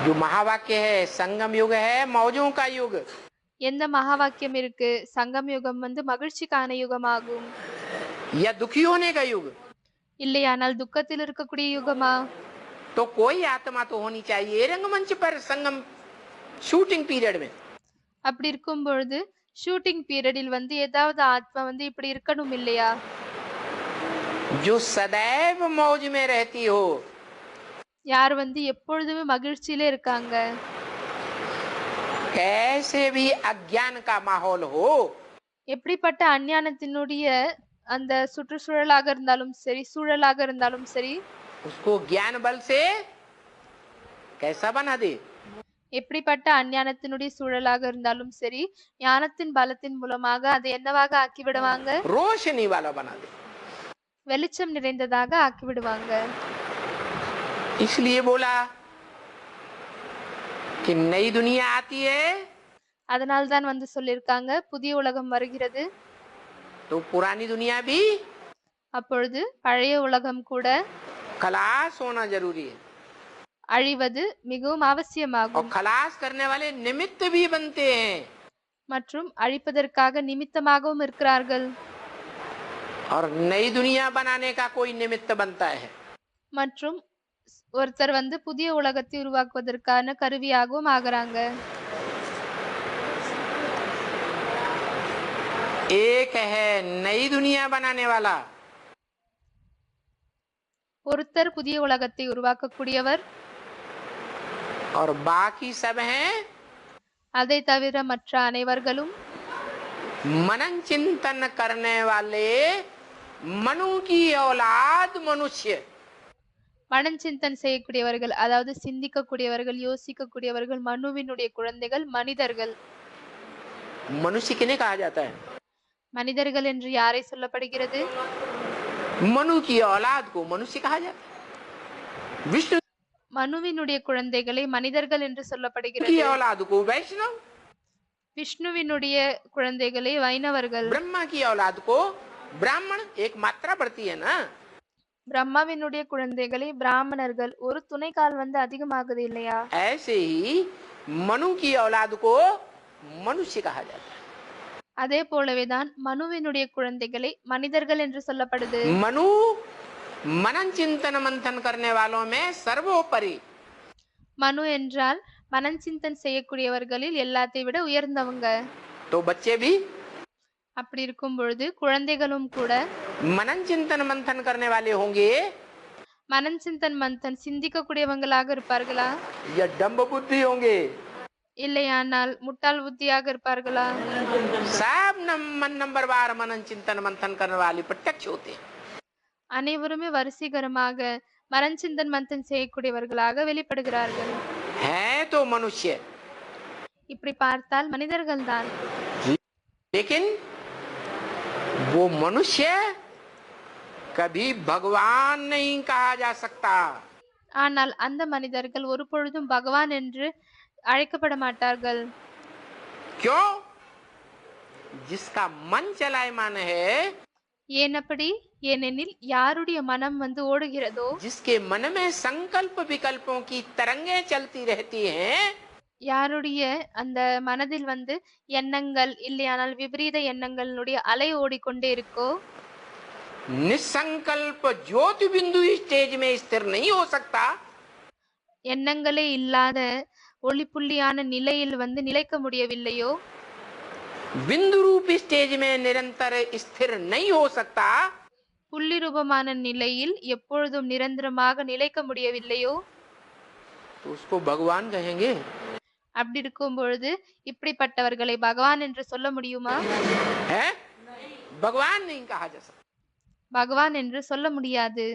जो महावाक्य है संगम युग है मौजों का युग, எந்த மகா வாக்கியம் இருக்கு? சங்கம் யுகம் வந்து மகிழ்ச்சிக்கான யுகமாகும். या दुखी होने का युग, இல்லையானால் துக்கத்தில் இருக்கக்கூடிய யுகமா? तो कोई आत्मा तो होनी चाहिए रंगमंच पर संगम शूटिंग पीरियड में। அப்படி இருக்கும் பொழுது ஷூட்டிங் பீரியடில் வந்து ஏதாவது ஆத்மா வந்து இப்படி இருக்கணும் இல்லையா? जो सदैव मौज में रहती हो, யார் வந்து எப்பொழுதுமே மகிழ்ச்சியிலே இருக்காங்க. कैसे भी अज्ञान का माहौल हो, எப்படிப்பட்ட அஞ்ஞானத்தினுடைய அந்த சுற்றுச்சூழலாக இருந்தாலும் சரி, சூழலாக இருந்தாலும் சரி, उसको ज्ञान बल से कैसा बना दे, எப்படிப்பட்ட அஞ்ஞானத்தினுடைய சூழலாக இருந்தாலும் சரி, ஞானத்தின் பலத்தின் மூலமாக அதை என்னவாக ஆக்கிவிடுவாங்க? रोशनी वाला बना दे। வெளிச்சம் நிறைந்ததாக ஆக்கிவிடுவாங்க. इसलिए बोला कि नई दुनिया आती है அதனால்தான் வந்து சொல்லியிருக்காங்க புதிய உலகம் வருகிறது. तो पुरानी दुनिया भी அப்பொழுது பழைய உலகம் கூட खलास होना जरूरी है, அழிவது மிகவும் और அவசியமாகும். खलास करने वाले निमित्त भी बनते हैं, மற்றும் அழிப்பதற்காக நிமித்தமாகவும் இருக்கிறார்கள். और नई दुनिया बनाने का कोई निमित्त बनता है। மற்றும் ஒருத்தர் வந்து புதிய உலகத்தை உருவாக்குவதற்கான கருவியாகவும் ஆகுறாங்க. एक है नई दुनिया बनाने वाला, ஒருத்தர் புதிய உலகத்தை உருவாக்கக்கூடியவர். और बाकी सब हैं அதை தவிர மற்ற அனைவர்களும் मनन चिंतन करने वाले मनु की औलाद मनुष्य। மனஞ்சிந்தன் செய்யக்கூடியவர்கள், அதாவது சிந்திக்கக்கூடியவர்கள், யோசிக்கக்கூடியவர்கள், மனுவினுடைய குழந்தைகள், மனிதர்கள். मनुष्य किन्हें कहा जाता है? மனிதர்கள் என்று யாரை சொல்லப்படுகிறது? मनु की औलाद को मनुष्य कहा जाता है। विष्णु மனுவினுடைய குழந்தைகளை மனிதர்கள் என்று की சொல்லப்படுகிறது. औलाद को वैष्णव, விஷ்ணுவினுடைய குழந்தைகளை வைணவர்கள். ब्रह्मा की औलाद को ब्राह्मण। एक मात्रा बढ़ती है ना, பிரம்மாவினுடைய குழந்தைகளை பிராமணர்கள். ஒரு துணைக்கால் வந்து அதிகமாகுது இல்லையா? ऐसे ही मनु की औलाद को मनुष्य कहा जाता है। அதே போலவேதான் மனுவினுடைய குழந்தைகளை மனிதர்கள் என்று சொல்லப்படுது. मनु मनन चिंतन मंथन करने वालों में सर्वोपरि, மனு என்றால் மனஞ்சிந்தன் செய்யக்கூடியவர்களில் எல்லாத்தை விட உயர்ந்தவங்க. तो बच्चे भी அப்படி இருக்கும் பொழுது குழந்தைகளும் கூட मनन चिंतन मंथन करने वाले होंगे மனஞ்சிந்தன் மந்தன் சிந்திக்கக்கூடியவங்களாக இருப்பார்களா? या डम्ब बुद्धि होंगे? இல்லையானால் முட்டாள் புத்தியாக இருப்பார்களா? सब नंबर बार मनन चिंतन मंथन करने वाले प्रत्यक्ष होते हैं। அனைவருமே வரிசைகரமாக மனஞ்சிந்தன் மந்தன் செய்யக்கூடியவர்களாக வெளிப்படுகிறார்கள். हैं तो मनुष्य, இப்படி பார்த்தால் மனிதர்கள் தான். लेकिन वो मनुष्य कभी भगवान नहीं कहा जा सकता। ஆனால் அந்த மனிதர்கள் ஒரு பொழுதும் பகவான் என்று அழைக்கப்பட மாட்டார்கள். क्यों? जिसका मन चलायमान है, ஏனப்படி? ஏனெனில் யாருடைய மனம் வந்து ஓடுகிறதோ, जिसके मन में संकल्प विकल्पों की तरंगें चलती रहती हैं, யாருடைய அந்த மனதில் வந்து எண்ணங்கள் இல்லையானால் விபரீத எண்ணங்களுடைய அலை ஓடிக்கொண்டே இருக்கோ, निसंकल्प ज्योति बिंदु स्टेज में स्थिर नहीं हो सकता। எண்ணங்களே இல்லாத ஒளிப்புள்ளியான நிலையில் வந்து நிலைக்க முடியவில்லையோ, बिंदु रूप स्टेज में निरंतर स्थिर नहीं हो सकता, புள்ளி ரூபமான நிலையில் எப்பொழுதும் நிரந்தரமாக நிலைக்க முடியவில்லையோ, तो उसको भगवान कहेंगे? அப்படி இருக்கும் பொழுது இப்படிப்பட்டவர்களை பகவான் என்று சொல்ல முடியுமா? है? भगवान नहीं कहा जा सकता। பகவான் என்று சொல்ல முடியாது.